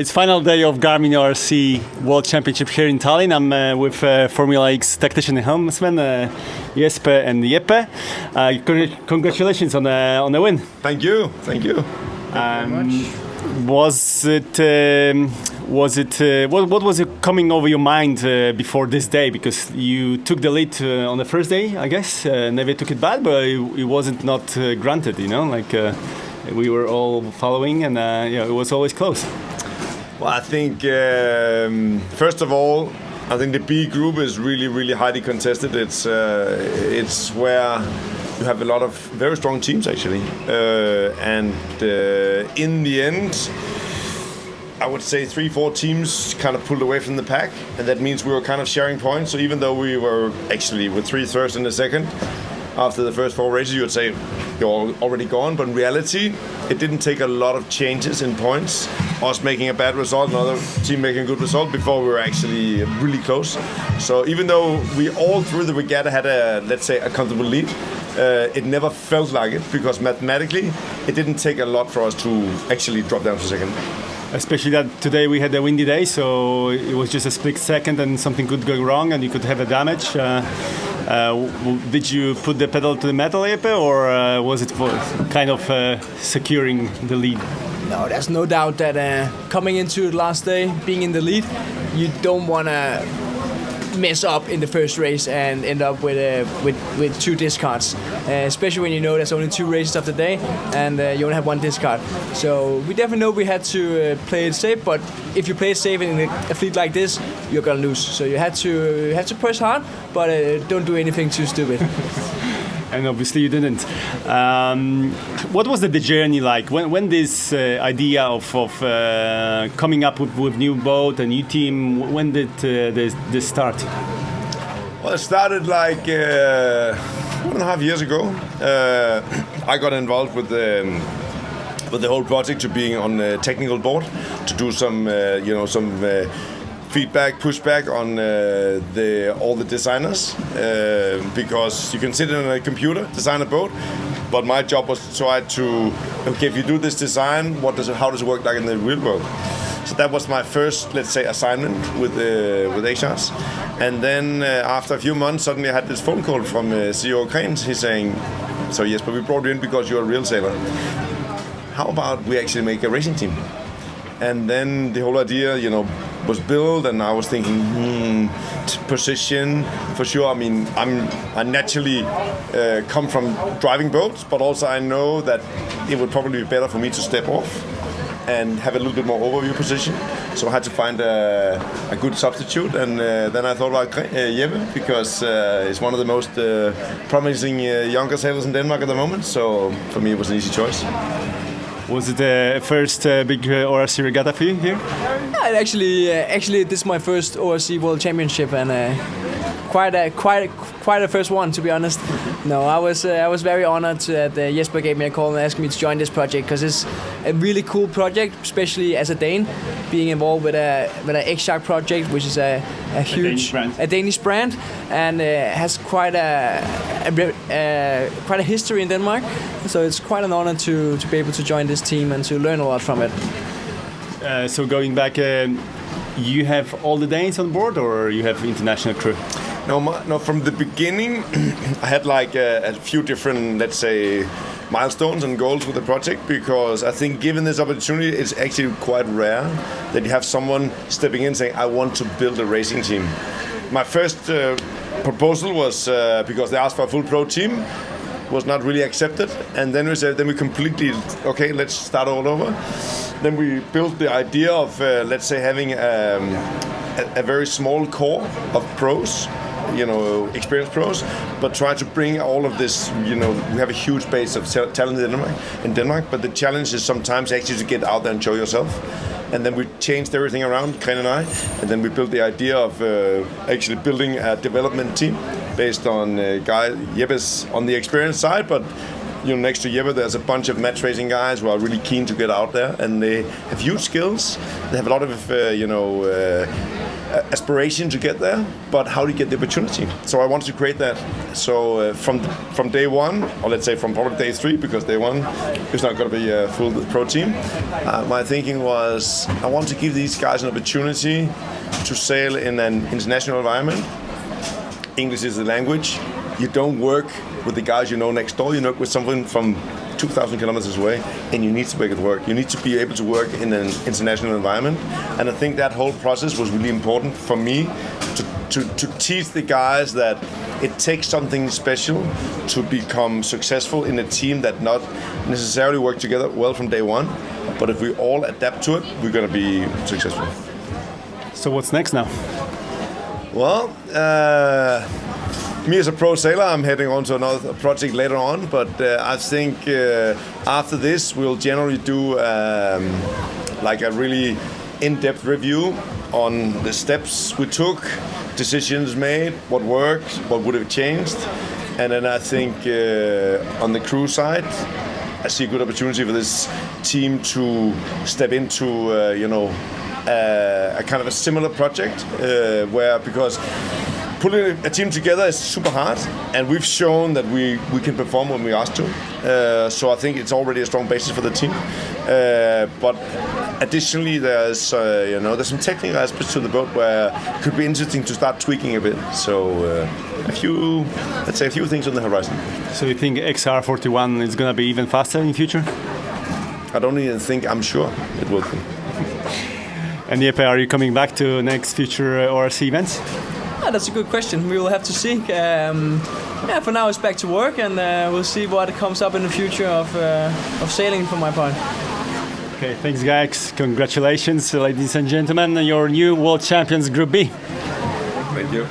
It's final day of Garmin ORC World Championship here in Tallinn. I'm with Formula X tactician and helmsman Jesper and Jeppe. Congratulations on the win. Thank you. What was coming over your mind before this day? Because you took the lead on the first day, I guess. Never took it bad, but it wasn't not granted. We were all following, and it was always close. Well, I think first of all, I think the B group is really highly contested. It's where you have a lot of very strong teams actually, and in the end, I would say 3-4 teams kind of pulled away from the pack, and that means we were kind of sharing points. So even though we were actually with 3 thirds in the second, after the first 4 races, you would say you're already gone. But in reality, it didn't take a lot of changes in points. Us making a bad result, another team making a good result before we were actually really close. So even though we all through the regatta had a comfortable lead, it never felt like it, because mathematically it didn't take a lot for us to actually drop down to second. Especially that today we had a windy day, so it was just a split second and something could go wrong and you could have a damage. Did you put the pedal to the metal, Jeppe, or was it kind of securing the lead? No, there's no doubt that coming into the last day, being in the lead, you don't want to mess up in the first race and end up with 2 discards, especially when you know there's only 2 races of the day and you only have 1 discard. So we definitely know we had to play it safe, but if you play it safe in a fleet like this, you're gonna lose. So you had to push hard, but don't do anything too stupid. And obviously you didn't. What was the journey like? When this idea of coming up with new boat, a new team, when did this start? Well, it started like 1.5 years ago. I got involved with the whole project, to being on the technical board, to do some feedback, pushback on all the designers, because you can sit in a computer, design a boat, but my job was to try to, okay, if you do this design, how does it work like in the real world? So that was my first, let's say, assignment with Yacht. And then after a few months, suddenly I had this phone call from CEO Krenz. He's saying, "So yes, but we brought you in because you're a real sailor. How about we actually make a racing team?" And then the whole idea, was built, and I was thinking, position for sure. I mean, I naturally come from driving boats, but also I know that it would probably be better for me to step off and have a little bit more overview position. So I had to find a good substitute, and then I thought about Jeppe, because he's one of the most promising younger sailors in Denmark at the moment. So for me, it was an easy choice. Was it the first big ORC regatta for you here? Yeah, actually, this is my first ORC World Championship, and quite a first one, to be honest. No, I was very honored that Jesper gave me a call and asked me to join this project, because it's a really cool project, especially as a Dane, being involved with an X-Shark project, which is a huge Danish brand, and has quite a history in Denmark. So it's quite an honor to be able to join this team and to learn a lot from it. So going back, you have all the Danes on board, or you have international crew? No. From the beginning, I had like a few different, let's say, milestones and goals with the project, because I think given this opportunity, it's actually quite rare that you have someone stepping in saying, "I want to build a racing team." My first proposal was because they asked for a full pro team, was not really accepted, and then we said, completely, okay, let's start all over. Then we built the idea of let's say having a very small core of pros, experienced pros, but try to bring all of this, we have a huge base of talent in Denmark, but the challenge is sometimes actually to get out there and show yourself. And then we changed everything around, Kren and I, and then we built the idea of actually building a development team based on Jeppe's on the experience side, but next to Jeppe, there's a bunch of match racing guys who are really keen to get out there, and they have huge skills. They have a lot of aspiration to get there, but how do you get the opportunity? So I wanted to create that. So from day one, or let's say from probably day 3, because day 1 is not going to be a full pro team, my thinking was I want to give these guys an opportunity to sail in an international environment. English is the language. You don't work with the guys you know next door. You work with someone from 2,000 kilometers away, and you need to make it work. You need to be able to work in an international environment, and I think that whole process was really important for me to teach the guys that it takes something special to become successful in a team that not necessarily work together well from day one, but if we all adapt to it, we're going to be successful. So what's next now? Well, me as a pro sailor, I'm heading on to another project later on, but I think after this we'll generally do like a really in-depth review on the steps we took, decisions made, what worked, what would have changed, and then I think on the crew side, I see a good opportunity for this team to step into a kind of a similar project where, because pulling a team together is super hard, and we've shown that we can perform when we asked to. So I think it's already a strong basis for the team. But additionally, there's some technical aspects to the boat where it could be interesting to start tweaking a bit. So a few things on the horizon. So you think XR41 is going to be even faster in the future? I don't even think. I'm sure it will be. And Jeppe, are you coming back to next future ORC events? That's a good question. We will have to see. For now it's back to work, and we'll see what comes up in the future of sailing for my part. Okay, thanks guys. Congratulations, ladies and gentlemen, your new World Champions Group B. Thank you.